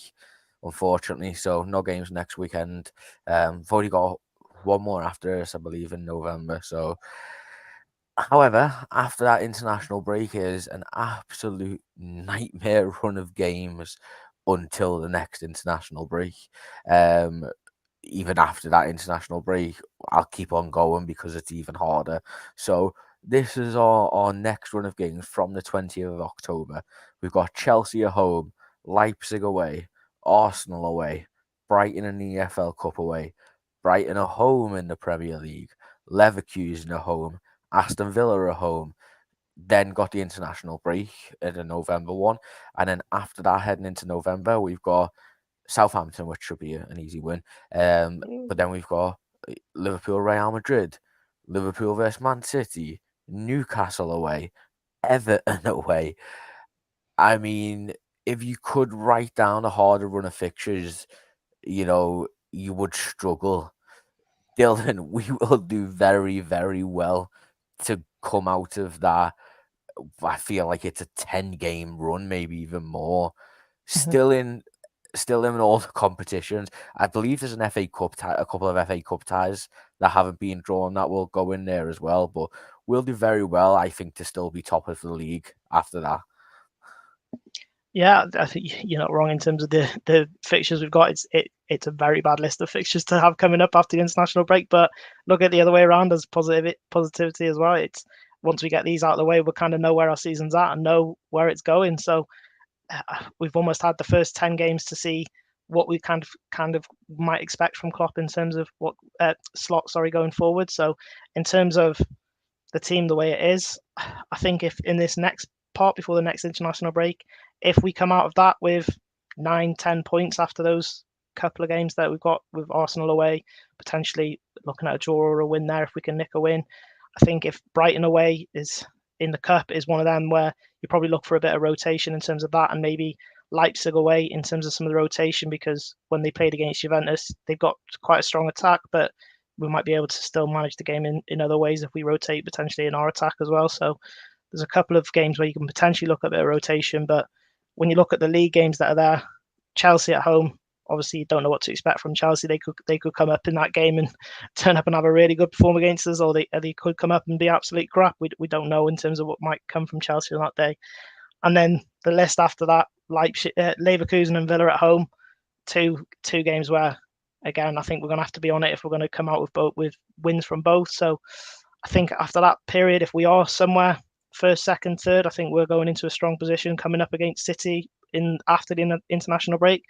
unfortunately, so no games next weekend. We've already got one more after us, I believe, in November. So. However, after that international break is an absolute nightmare run of games until the next international break. Even after that international break, I'll keep on going because it's even harder. So this is our next run of games from the 20th of October. We've got Chelsea at home, Leipzig away, Arsenal away, Brighton in the EFL Cup away, Brighton at home in the Premier League, Leverkusen at home, Aston Villa at home, then got the international break in the November one. And then after that, heading into November, we've got Southampton, which should be an easy win. But then we've got Liverpool, Real Madrid, Liverpool versus Man City, Newcastle away, Everton away. I mean, if you could write down a harder run of fixtures, you would struggle. Dylan, we will do very, very well to come out of that. I feel like it's a 10-game run, maybe even more. Still in all the competitions. I believe there's an FA Cup a couple of FA Cup ties that haven't been drawn that will go in there as well. But we'll do very well, I think, to still be top of the league after that. Yeah, I think you're not wrong in terms of the fixtures we've got. It's a very bad list of fixtures to have coming up after the international break. But look at the other way around as positivity as well. It's once we get these out of the way, we'll kind of know where our season's at and know where it's going. So we've almost had the first 10 games to see what we kind of might expect from Klopp in terms of what Slot going forward. So in terms of the team the way it is, I think if in this next part before the next international break, if we come out of that with 9-10 points after those couple of games that we've got with Arsenal away, potentially looking at a draw or a win there if we can nick a win. I think if Brighton away is in the cup is one of them where you probably look for a bit of rotation in terms of that, and maybe Leipzig away in terms of some of the rotation, because when they played against Juventus, they've got quite a strong attack, but we might be able to still manage the game in other ways if we rotate potentially in our attack as well. So there's a couple of games where you can potentially look at a bit of rotation, but when you look at the league games that are there, Chelsea at home, obviously you don't know what to expect from Chelsea. They could come up in that game and turn up and have a really good perform against us, or they could come up and be absolute crap. We don't know in terms of what might come from Chelsea on that day. And then the list after that, Leipzig, Leverkusen and Villa at home, two games where, again, I think we're going to have to be on it if we're going to come out with wins from both. So I think after that period, if we are somewhere first, second, third, I think we're going into a strong position coming up against City after the international break,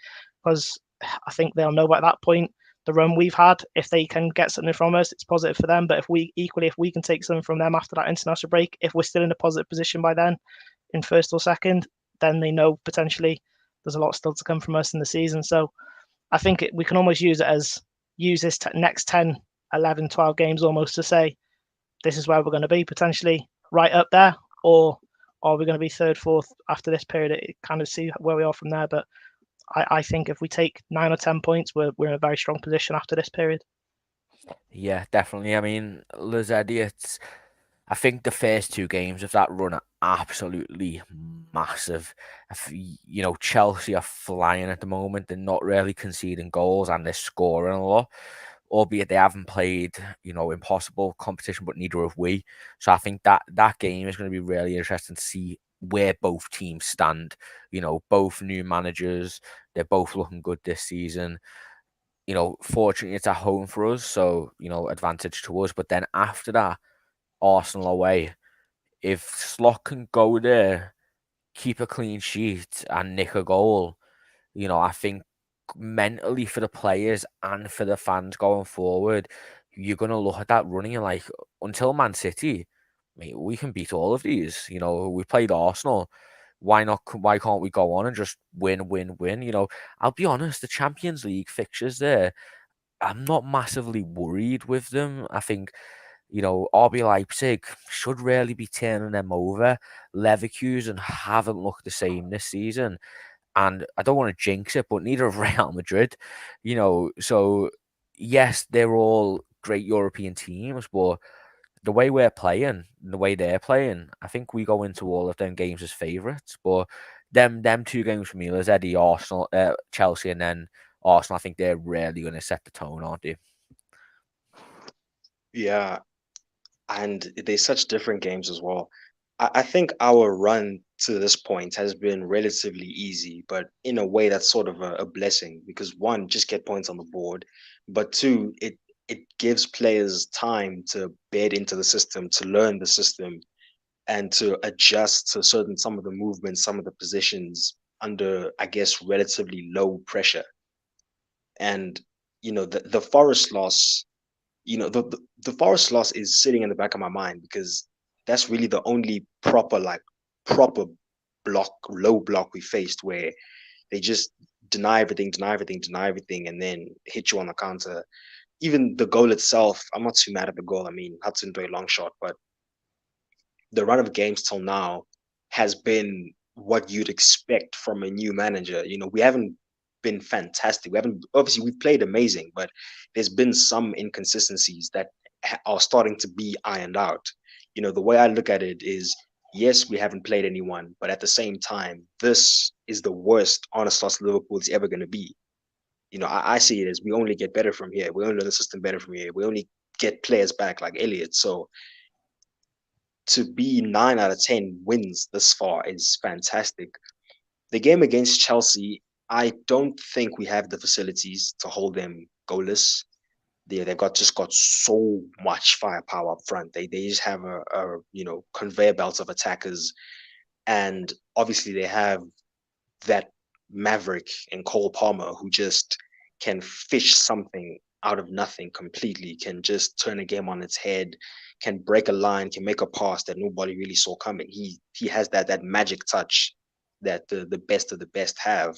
because I think they'll know by that point the run we've had. If they can get something from us, it's positive for them. But if we can take something from them after that international break, if we're still in a positive position by then, in first or second, then they know potentially there's a lot still to come from us in the season. So I think we can almost use this next 10, 11, 12 games almost to say this is where we're going to be, potentially right up there, or are we going to be third, fourth after this period? It kind of see where we are from there. But I think if we take 9 or 10 points, we're in a very strong position after this period. Yeah, definitely. I mean, Lazzetti, I think the first two games of that run are absolutely massive. Chelsea are flying at the moment. They're not really conceding goals and they're scoring a lot, albeit they haven't played, impossible competition, but neither have we. So I think that game is going to be really interesting to see where both teams stand. Both new managers, they're both looking good this season. Fortunately, it's at home for us, so, advantage to us. But then after that, Arsenal away, if Slot can go there, keep a clean sheet and nick a goal, I think mentally for the players and for the fans going forward, you're going to look at that running and like, until Man City, mate, we can beat all of these. We played Arsenal. Why can't we go on and just win? I'll be honest, the Champions League fixtures there, I'm not massively worried with them. I think, RB Leipzig should really be turning them over. Leverkusen haven't looked the same this season. And I don't want to jinx it, but neither have Real Madrid. So yes, they're all great European teams, but the way we're playing, the way they're playing, I think we go into all of them games as favourites. But them two games for me, there's Eddie, Arsenal, Chelsea, and then Arsenal, I think they're really going to set the tone, aren't they? Yeah, and they're such different games as well. I think our run to this point has been relatively easy, but in a way that's sort of a blessing because one, just get points on the board, but two, it gives players time to bed into the system, to learn the system, and to adjust to some of the movements, some of the positions under, I guess, relatively low pressure. And the Forest loss, the Forest loss is sitting in the back of my mind because that's really the only proper block, low block we faced where they just deny everything, and then hit you on the counter. Even the goal itself, I'm not too mad at the goal. I mean, Hudson threw a long shot, but the run of games till now has been what you'd expect from a new manager. We haven't been fantastic. We've played amazing, but there's been some inconsistencies that are starting to be ironed out. The way I look at it is, yes, we haven't played anyone, but at the same time, this is the worst honest loss Liverpool is ever going to be. I see it as we only get better from here. We only learn the system better from here. We only get players back like Elliott. So to be 9 out of 10 wins this far is fantastic. The game against Chelsea, I don't think we have the facilities to hold them goalless. They've got so much firepower up front. They just have a conveyor belt of attackers, and obviously they have that maverick in Cole Palmer who just can fish something out of nothing completely, can just turn a game on its head, can break a line, can make a pass that nobody really saw coming. He has that magic touch that the best of the best have.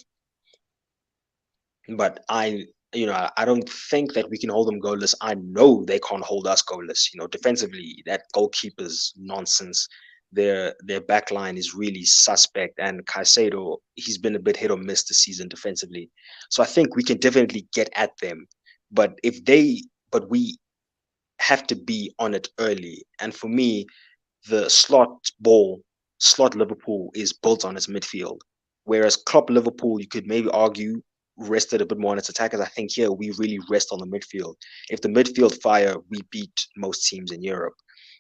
But I don't think that we can hold them goalless. I know they can't hold us goalless. Defensively, that goalkeeper's nonsense. Their back line is really suspect, and Caicedo, he's been a bit hit or miss this season defensively. So I think we can definitely get at them. But we have to be on it early. And for me, the slot Liverpool is built on its midfield. Whereas Klopp Liverpool, you could maybe argue rested a bit more on its attackers. I think here we really rest on the midfield. If the midfield fire, we beat most teams in Europe.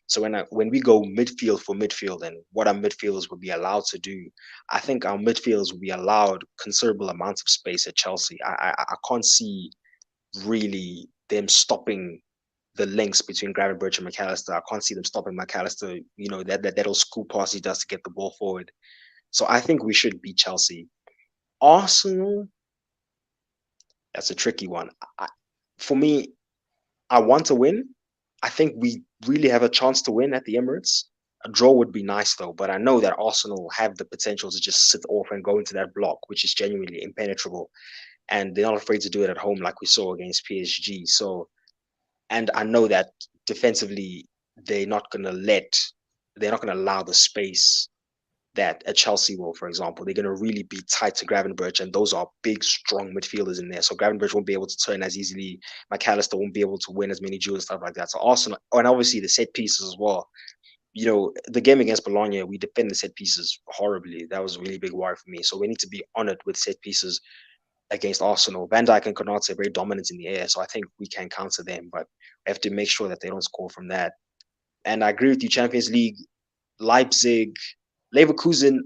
So when we go midfield for midfield and what our midfielders would be allowed to do, I think our midfielders will be allowed considerable amounts of space at Chelsea. I can't see really them stopping the links between Gravenberch and McAllister. I can't see them stopping McAllister. You know that little scoop pass he does to get the ball forward. So I think we should beat Chelsea. Arsenal, that's a tricky one. For me, I want to win. I think we really have a chance to win at the Emirates. A draw would be nice though, but I know that Arsenal have the potential to just sit off and go into that block, which is genuinely impenetrable. And they're not afraid to do it at home like we saw against PSG. So, and I know that defensively, they're not going to allow the space that a Chelsea will, for example. They're going to really be tight to Gravenberch, and those are big, strong midfielders in there. So Gravenberch won't be able to turn as easily. McAllister won't be able to win as many duels and stuff like that. So Arsenal, and obviously the set pieces as well. You know, the game against Bologna, we defend the set pieces horribly. That was a really big worry for me. So we need to be on it with set pieces against Arsenal. Van Dijk and Konate are very dominant in the air, so I think we can counter them, but we have to make sure that they don't score from that. And I agree with you, Champions League, Leipzig, Leverkusen,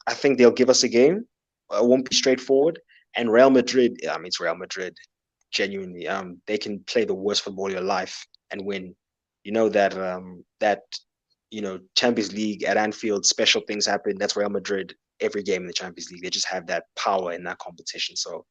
I think they'll give us a game. It won't be straightforward. And Real Madrid, I mean, it's Real Madrid, genuinely. They can play the worst football of your life and win. You know that Champions League at Anfield, special things happen. That's Real Madrid every game in the Champions League. They just have that power in that competition. So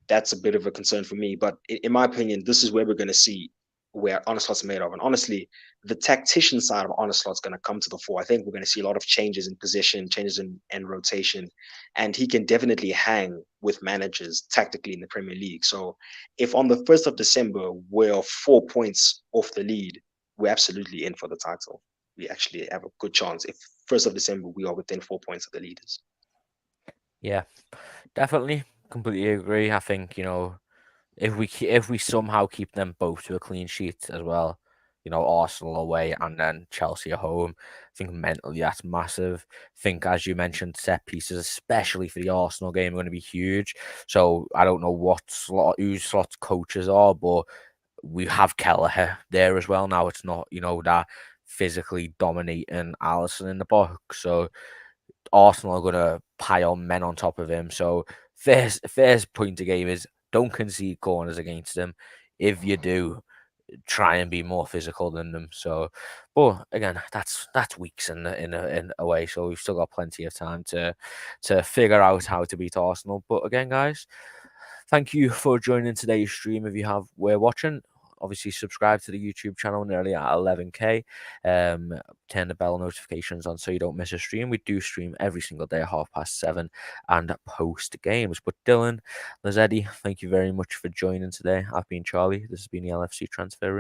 that's a bit of a concern for me. But in my opinion, this is where we're going to see where Onslaugh's made of. And honestly, the tactician side of Onslaught's going to come to the fore. I think we're going to see a lot of changes in position, changes in rotation, and he can definitely hang with managers tactically in the Premier League. So if on the 1st of December, we're 4 points off the lead, we're absolutely in for the title. We actually have a good chance. If 1st of December, we are within 4 points of the leaders. Yeah, definitely. Completely agree. I think, if we somehow keep them both to a clean sheet as well, Arsenal away and then Chelsea at home, I think mentally that's massive. I think, as you mentioned, set pieces, especially for the Arsenal game, are going to be huge. So I don't know whose slot coaches are, but we have Kelleher there as well now. It's not, that physically dominating Alisson in the box. So Arsenal are going to pile men on top of him. So first point of game is don't concede corners against them. If you do, try and be more physical than them. So, but again, that's weeks in a way. So we've still got plenty of time to figure out how to beat Arsenal. But again, guys, thank you for joining today's stream. If we're watching, obviously subscribe to the YouTube channel nearly at 11k. Turn the bell notifications on so you don't miss a stream. We do stream every single day at 7:30 and post games. But Dylan, Lazzetti, thank you very much for joining today. I've been Charlie. This has been the LFC Transfer Room.